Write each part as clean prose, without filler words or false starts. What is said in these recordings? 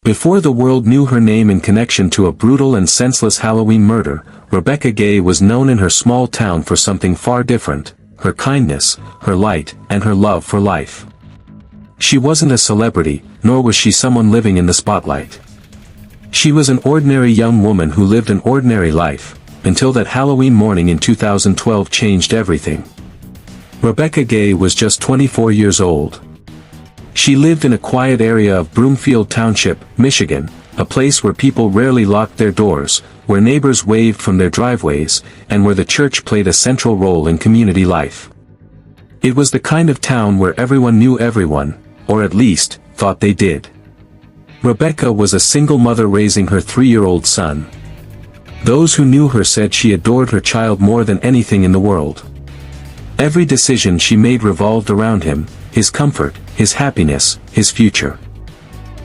Before the world knew her name in connection to a brutal and senseless Halloween murder, Rebekah Gay was known in her small town for something far different: her kindness, her light, and her love for life. She wasn't a celebrity, nor was she someone living in the spotlight. She was an ordinary young woman who lived an ordinary life, until that Halloween morning in 2012 changed everything. Rebekah Gay was just 24 years old. She lived in a quiet area of Broomfield Township, Michigan, a place where people rarely locked their doors, where neighbors waved from their driveways, and where the church played a central role in community life. It was the kind of town where everyone knew everyone, or at least, thought they did. Rebekah was a single mother raising her 3-year-old son. Those who knew her said she adored her child more than anything in the world. Every decision she made revolved around him, his comfort, his happiness, his future.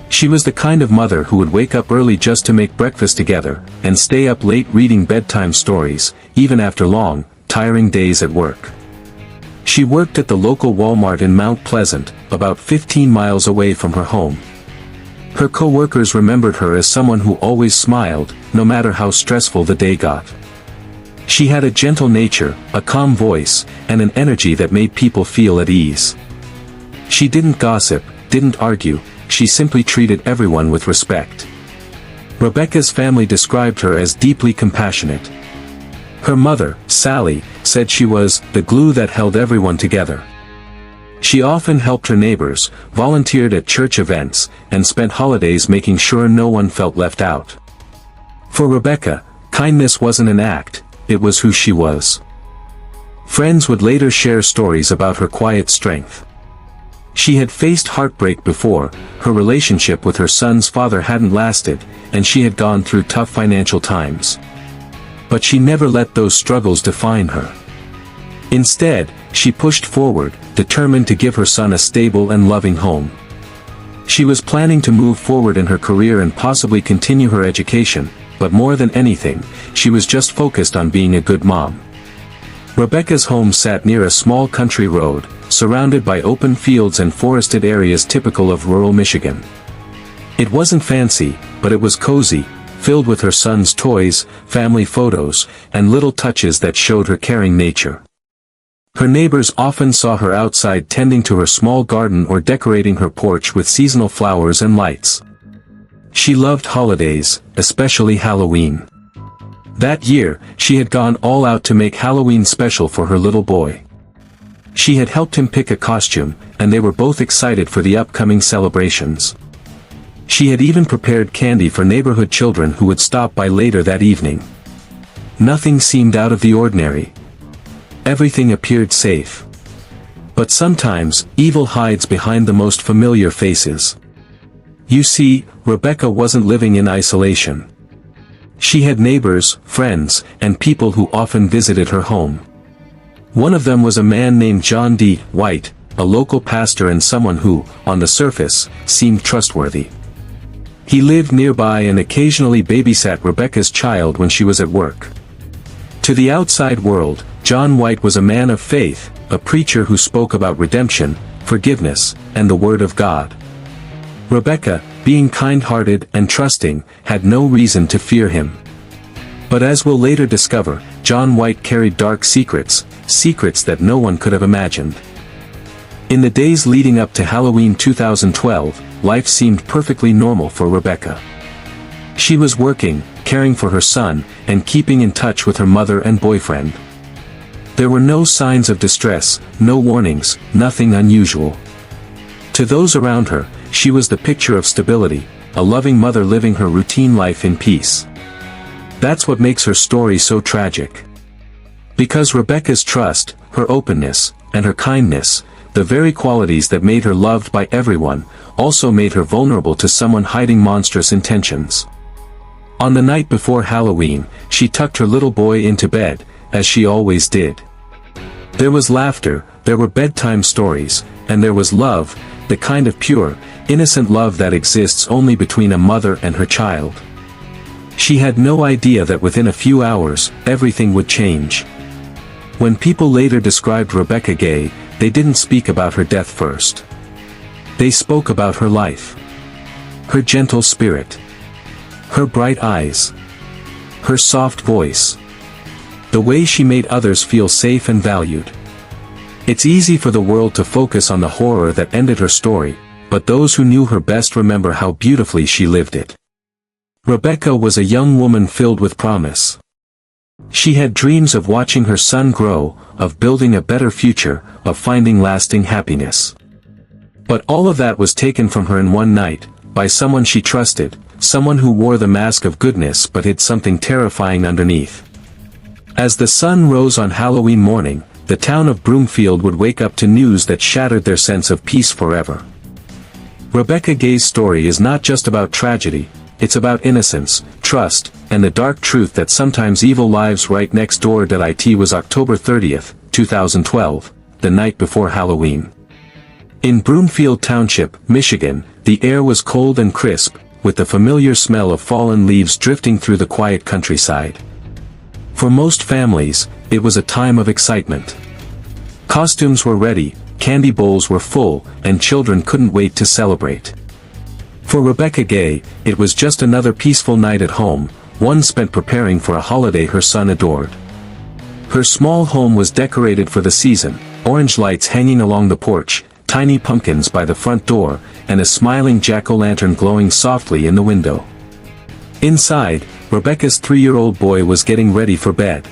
She was the kind of mother who would wake up early just to make breakfast together, and stay up late reading bedtime stories, even after long, tiring days at work. She worked at the local Walmart in Mount Pleasant, about 15 miles away from her home. Her co-workers remembered her as someone who always smiled, no matter how stressful the day got. She had a gentle nature, a calm voice, and an energy that made people feel at ease. She didn't gossip, didn't argue, she simply treated everyone with respect. Rebekah's family described her as deeply compassionate. Her mother, Sally, said she was the glue that held everyone together. She often helped her neighbors, volunteered at church events, and spent holidays making sure no one felt left out. For Rebekah, kindness wasn't an act, it was who she was. Friends would later share stories about her quiet strength. She had faced heartbreak before, her relationship with her son's father hadn't lasted, and she had gone through tough financial times. But she never let those struggles define her. Instead, she pushed forward, determined to give her son a stable and loving home. She was planning to move forward in her career and possibly continue her education, but more than anything, she was just focused on being a good mom. Rebekah's home sat near a small country road, surrounded by open fields and forested areas typical of rural Michigan. It wasn't fancy, but it was cozy, filled with her son's toys, family photos, and little touches that showed her caring nature. Her neighbors often saw her outside tending to her small garden or decorating her porch with seasonal flowers and lights. She loved holidays, especially Halloween. That year, she had gone all out to make Halloween special for her little boy. She had helped him pick a costume, and they were both excited for the upcoming celebrations. She had even prepared candy for neighborhood children who would stop by later that evening. Nothing seemed out of the ordinary. Everything appeared safe. But sometimes, evil hides behind the most familiar faces. You see, Rebekah wasn't living in isolation. She had neighbors, friends, and people who often visited her home. One of them was a man named John D. White, a local pastor and someone who, on the surface, seemed trustworthy. He lived nearby and occasionally babysat Rebekah's child when she was at work. To the outside world, John White was a man of faith, a preacher who spoke about redemption, forgiveness, and the Word of God. Rebekah, being kind-hearted and trusting, had no reason to fear him. But as we'll later discover, John White carried dark secrets, secrets that no one could have imagined. In the days leading up to Halloween 2012, life seemed perfectly normal for Rebekah. She was working, caring for her son, and keeping in touch with her mother and boyfriend. There were no signs of distress, no warnings, nothing unusual. To those around her, she was the picture of stability, a loving mother living her routine life in peace. That's what makes her story so tragic. Because Rebekah's trust, her openness, and her kindness, the very qualities that made her loved by everyone, also made her vulnerable to someone hiding monstrous intentions. On the night before Halloween, she tucked her little boy into bed, as she always did. There was laughter, there were bedtime stories, and there was love, the kind of pure, innocent love that exists only between a mother and her child. She had no idea that within a few hours, everything would change. When people later described Rebekah Gay, they didn't speak about her death first. They spoke about her life. Her gentle spirit. Her bright eyes. Her soft voice. The way she made others feel safe and valued. It's easy for the world to focus on the horror that ended her story, but those who knew her best remember how beautifully she lived it. Rebekah was a young woman filled with promise. She had dreams of watching her son grow, of building a better future, of finding lasting happiness. But all of that was taken from her in one night, by someone she trusted, someone who wore the mask of goodness but hid something terrifying underneath. As the sun rose on Halloween morning, the town of Broomfield would wake up to news that shattered their sense of peace forever. Rebekah Gay's story is not just about tragedy, it's about innocence, trust, and the dark truth that sometimes evil lives right next door. It was October 30th, 2012, the night before Halloween. In Broomfield Township, Michigan, the air was cold and crisp, with the familiar smell of fallen leaves drifting through the quiet countryside. For most families, it was a time of excitement. Costumes were ready, candy bowls were full, and children couldn't wait to celebrate. For Rebekah Gay, it was just another peaceful night at home, one spent preparing for a holiday her son adored. Her small home was decorated for the season, orange lights hanging along the porch, tiny pumpkins by the front door, and a smiling jack-o'-lantern glowing softly in the window. Inside, Rebekah's 3-year-old boy was getting ready for bed.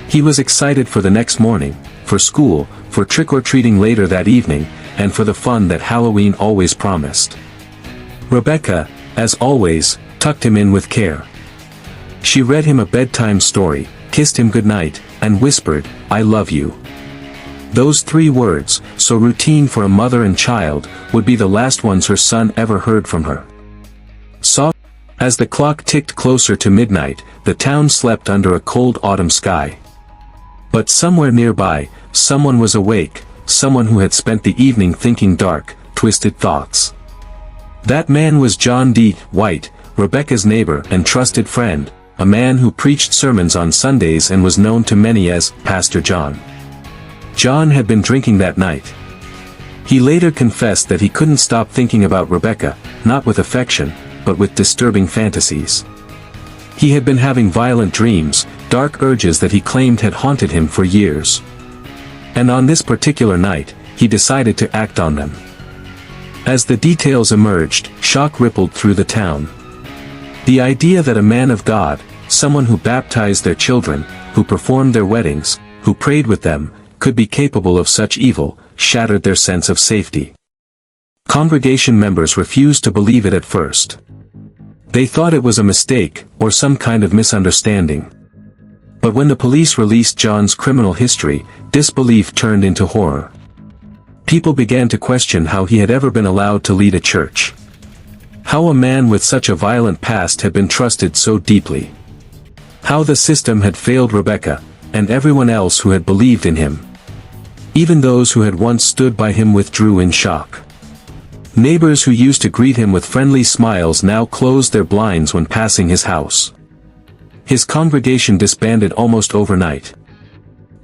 He was excited for the next morning, for school, for trick-or-treating later that evening, and for the fun that Halloween always promised. Rebekah, as always, tucked him in with care. She read him a bedtime story, kissed him goodnight, and whispered, "I love you." Those 3 words, so routine for a mother and child, would be the last ones her son ever heard from her. As the clock ticked closer to midnight, the town slept under a cold autumn sky. But somewhere nearby, someone was awake, someone who had spent the evening thinking dark, twisted thoughts. That man was John D. White, Rebekah's neighbor and trusted friend, a man who preached sermons on Sundays and was known to many as Pastor John. John had been drinking that night. He later confessed that he couldn't stop thinking about Rebekah, not with affection, but with disturbing fantasies. He had been having violent dreams, dark urges that he claimed had haunted him for years. And on this particular night, he decided to act on them. As the details emerged, shock rippled through the town. The idea that a man of God, someone who baptized their children, who performed their weddings, who prayed with them, could be capable of such evil, shattered their sense of safety. Congregation members refused to believe it at first. They thought it was a mistake, or some kind of misunderstanding. But when the police released John's criminal history, disbelief turned into horror. People began to question how he had ever been allowed to lead a church. How a man with such a violent past had been trusted so deeply. How the system had failed Rebekah, and everyone else who had believed in him. Even those who had once stood by him withdrew in shock. Neighbors who used to greet him with friendly smiles now closed their blinds when passing his house. His congregation disbanded almost overnight.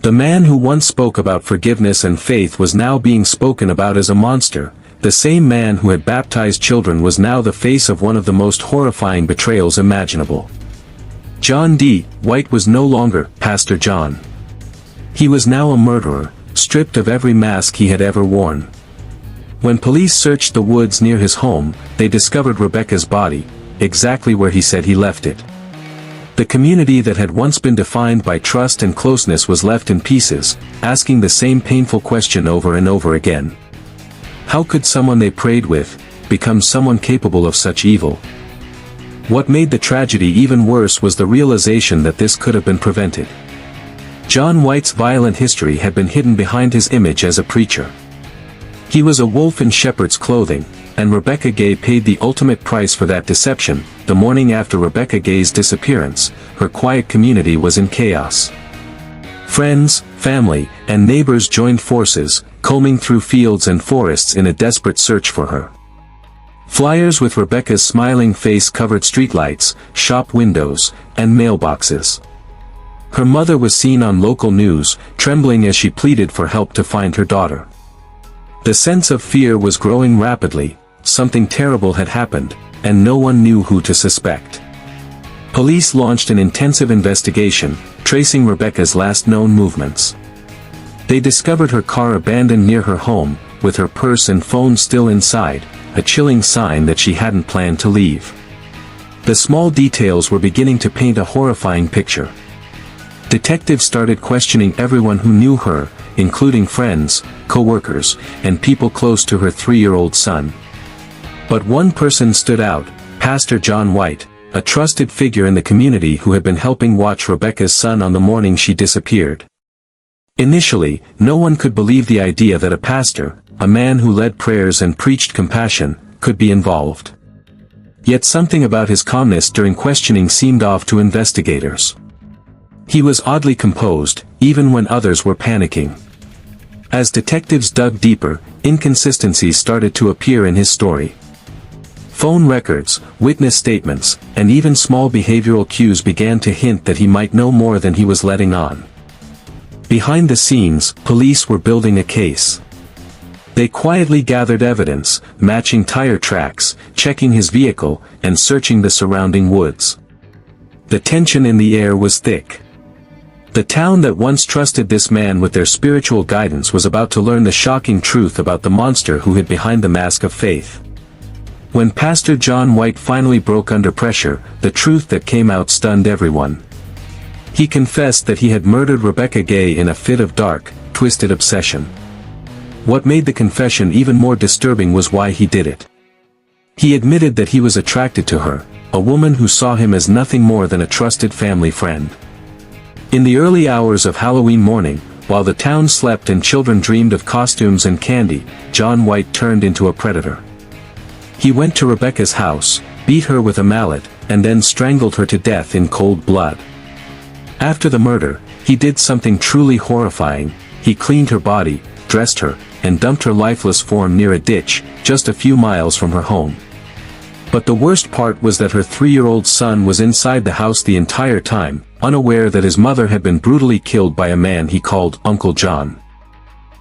The man who once spoke about forgiveness and faith was now being spoken about as a monster. The same man who had baptized children was now the face of one of the most horrifying betrayals imaginable. John D. White was no longer Pastor John. He was now a murderer, stripped of every mask he had ever worn. When police searched the woods near his home, they discovered Rebekah's body, exactly where he said he left it. The community that had once been defined by trust and closeness was left in pieces, asking the same painful question over and over again. How could someone they prayed with become someone capable of such evil? What made the tragedy even worse was the realization that this could have been prevented. John White's violent history had been hidden behind his image as a preacher. He was a wolf in shepherd's clothing, and Rebekah Gay paid the ultimate price for that deception. The morning after Rebekah Gay's disappearance, her quiet community was in chaos. Friends, family, and neighbors joined forces, combing through fields and forests in a desperate search for her. Flyers with Rebekah's smiling face covered streetlights, shop windows, and mailboxes. Her mother was seen on local news, trembling as she pleaded for help to find her daughter. The sense of fear was growing rapidly. Something terrible had happened, and no one knew who to suspect. Police launched an intensive investigation, tracing Rebekah's last known movements. They discovered her car abandoned near her home, with her purse and phone still inside, a chilling sign that she hadn't planned to leave. The small details were beginning to paint a horrifying picture. Detectives started questioning everyone who knew her, including friends, co-workers, and people close to her 3-year-old son. But one person stood out, Pastor John White, a trusted figure in the community who had been helping watch Rebekah's son on the morning she disappeared. Initially, no one could believe the idea that a pastor, a man who led prayers and preached compassion, could be involved. Yet something about his calmness during questioning seemed off to investigators. He was oddly composed, even when others were panicking. As detectives dug deeper, inconsistencies started to appear in his story. Phone records, witness statements, and even small behavioral cues began to hint that he might know more than he was letting on. Behind the scenes, police were building a case. They quietly gathered evidence, matching tire tracks, checking his vehicle, and searching the surrounding woods. The tension in the air was thick. The town that once trusted this man with their spiritual guidance was about to learn the shocking truth about the monster who hid behind the mask of faith. When Pastor John White finally broke under pressure, the truth that came out stunned everyone. He confessed that he had murdered Rebekah Gay in a fit of dark, twisted obsession. What made the confession even more disturbing was why he did it. He admitted that he was attracted to her, a woman who saw him as nothing more than a trusted family friend. In the early hours of Halloween morning, while the town slept and children dreamed of costumes and candy, John White turned into a predator. He went to Rebekah's house, beat her with a mallet, and then strangled her to death in cold blood. After the murder, he did something truly horrifying. He cleaned her body, dressed her, and dumped her lifeless form near a ditch, just a few miles from her home. But the worst part was that her 3-year-old son was inside the house the entire time, unaware that his mother had been brutally killed by a man he called Uncle John.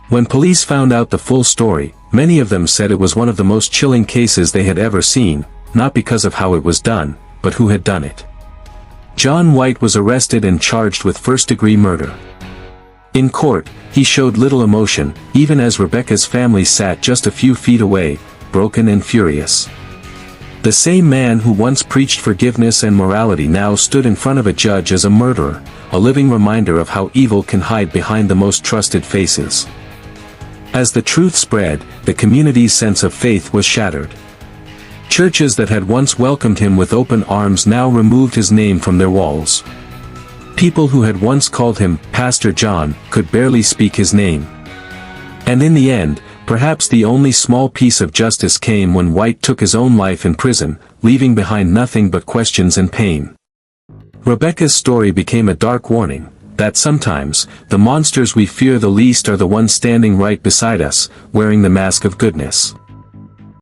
When police found out the full story, many of them said it was one of the most chilling cases they had ever seen, not because of how it was done, but who had done it. John White was arrested and charged with first-degree murder. In court, he showed little emotion, even as Rebekah's family sat just a few feet away, broken and furious. The same man who once preached forgiveness and morality now stood in front of a judge as a murderer, a living reminder of how evil can hide behind the most trusted faces. As the truth spread, the community's sense of faith was shattered. Churches that had once welcomed him with open arms now removed his name from their walls. People who had once called him Pastor John could barely speak his name. And in the end, perhaps the only small piece of justice came when White took his own life in prison, leaving behind nothing but questions and pain. Rebekah's story became a dark warning, that sometimes, the monsters we fear the least are the ones standing right beside us, wearing the mask of goodness.